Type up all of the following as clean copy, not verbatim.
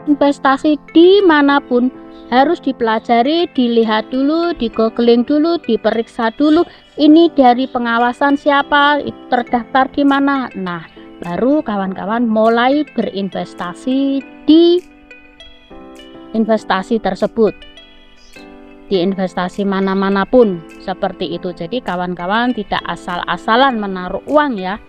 investasi dimanapun harus dipelajari, dilihat dulu, di googling dulu, diperiksa dulu. Ini dari pengawasan siapa, terdaftar di mana. Nah, baru kawan-kawan mulai berinvestasi di investasi tersebut, di investasi manapun seperti itu. Jadi kawan-kawan tidak asal-asalan menaruh uang ya.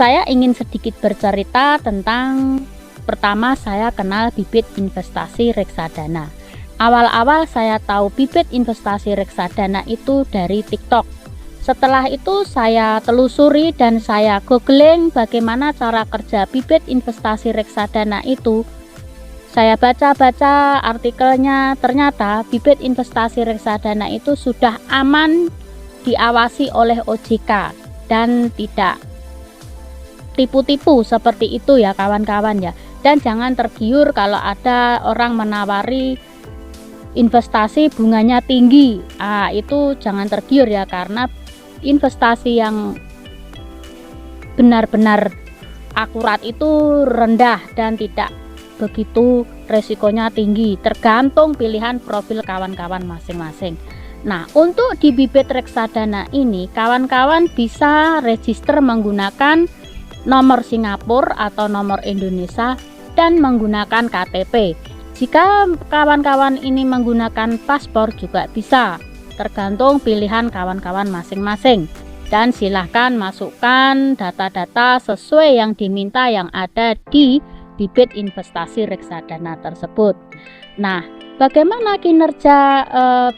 Saya ingin sedikit bercerita tentang pertama saya kenal bibit investasi reksadana. Awal-awal saya tahu bibit investasi reksadana itu dari TikTok. Setelah itu saya telusuri dan saya googling bagaimana cara kerja bibit investasi reksadana itu. Saya baca-baca artikelnya, ternyata bibit investasi reksadana itu sudah aman diawasi oleh OJK dan tidak tipu-tipu seperti itu ya kawan-kawan ya. Dan jangan tergiur kalau ada orang menawari investasi bunganya tinggi. Itu jangan tergiur ya, karena investasi yang benar-benar akurat itu rendah dan tidak begitu resikonya tinggi, tergantung pilihan profil kawan-kawan masing-masing. Nah, untuk di bibit reksadana ini kawan-kawan bisa register menggunakan nomor Singapura atau nomor Indonesia dan menggunakan KTP. Jika kawan-kawan ini menggunakan paspor juga bisa, tergantung pilihan kawan-kawan masing-masing. Dan silahkan masukkan data-data sesuai yang diminta yang ada di bibit investasi reksadana tersebut. Nah, bagaimana kinerja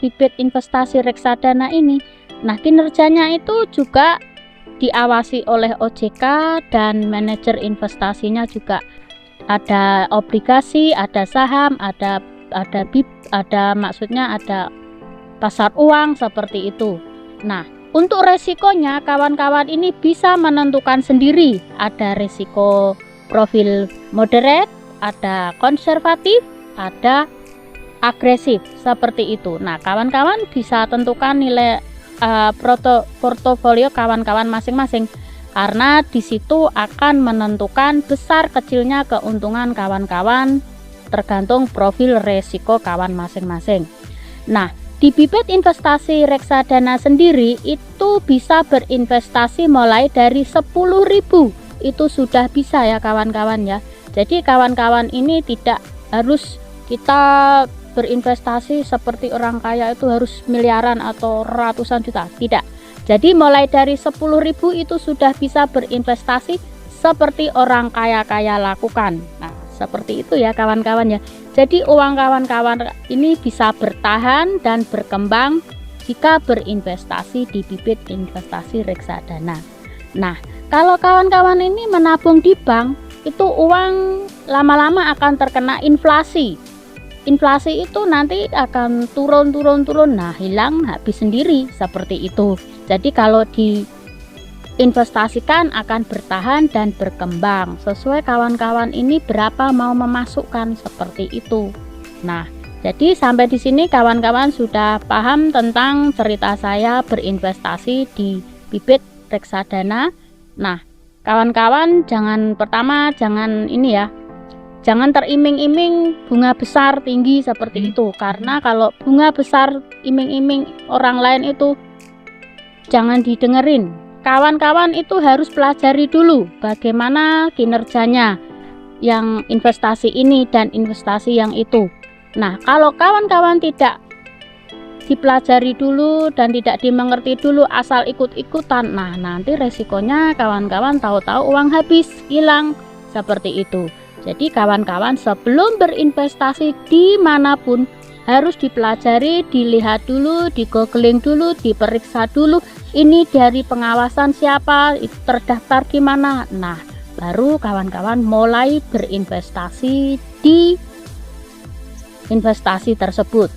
bibit investasi reksadana ini? Nah, kinerjanya itu juga diawasi oleh OJK dan manajer investasinya juga ada obligasi, ada saham, ada BIP, maksudnya ada pasar uang seperti itu. Nah, untuk resikonya kawan-kawan ini bisa menentukan sendiri. Ada resiko profil moderate, ada konservatif, ada agresif seperti itu. Nah, kawan-kawan bisa tentukan nilai portofolio kawan-kawan masing-masing, karena di situ akan menentukan besar kecilnya keuntungan kawan-kawan tergantung profil resiko kawan masing-masing. Nah, di bibit investasi reksadana sendiri itu bisa berinvestasi mulai dari 10.000, itu sudah bisa ya kawan-kawan ya. Jadi kawan-kawan ini tidak harus kita berinvestasi seperti orang kaya itu harus miliaran atau ratusan juta, tidak. Jadi mulai dari 10.000 itu sudah bisa berinvestasi seperti orang kaya-kaya lakukan. Nah, seperti itu ya kawan-kawan ya. Jadi uang kawan-kawan ini bisa bertahan dan berkembang jika berinvestasi di bibit investasi reksadana. Nah, kalau kawan-kawan ini menabung di bank, itu uang lama-lama akan terkena inflasi. Inflasi itu nanti akan turun, nah hilang, habis sendiri seperti itu. Jadi kalau diinvestasikan akan bertahan dan berkembang sesuai kawan-kawan ini berapa mau memasukkan seperti itu. Nah, jadi sampai di sini kawan-kawan sudah paham tentang cerita saya berinvestasi di bibit reksadana. Nah, kawan-kawan jangan jangan teriming-iming bunga besar tinggi seperti itu, karena kalau bunga besar iming-iming orang lain itu jangan didengerin. Kawan-kawan itu harus pelajari dulu bagaimana kinerjanya yang investasi ini dan investasi yang itu. Nah, kalau kawan-kawan tidak dipelajari dulu dan tidak dimengerti dulu asal ikut-ikutan, nah nanti resikonya kawan-kawan tahu-tahu uang habis, hilang seperti itu. Jadi kawan-kawan sebelum berinvestasi dimanapun harus dipelajari, dilihat dulu, di googling dulu, diperiksa dulu. Ini dari pengawasan siapa, terdaftar di mana. Nah, baru kawan-kawan mulai berinvestasi di investasi tersebut,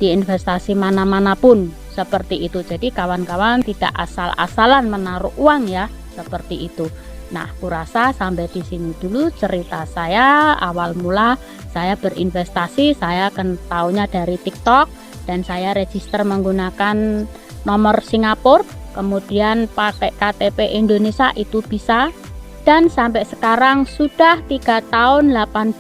di investasi manapun seperti itu. Jadi kawan-kawan tidak asal-asalan menaruh uang ya, seperti itu. Nah, kurasa sampai di sini dulu cerita saya. Awal mula saya berinvestasi, saya kan taunya dari TikTok, dan saya register menggunakan nomor Singapura, kemudian pakai KTP Indonesia itu bisa, dan sampai sekarang sudah 3 tahun 8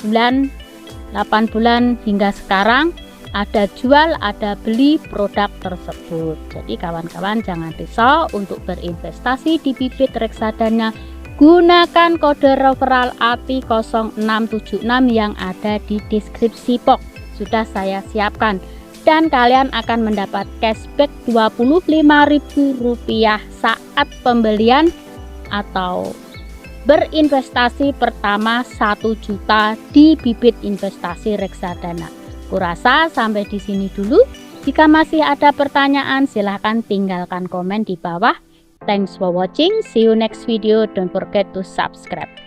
bulan hingga sekarang ada jual ada beli produk tersebut. Jadi kawan-kawan jangan risau untuk berinvestasi di bibit reksadana. Gunakan kode referral ATI0676 yang ada di deskripsi box, sudah saya siapkan, dan kalian akan mendapat cashback Rp25.000 saat pembelian atau berinvestasi pertama 1 juta di bibit investasi reksadana. Kurasa sampai di sini dulu. Jika masih ada pertanyaan silahkan tinggalkan komen di bawah. Thanks for watching. See you next video. Don't forget to subscribe.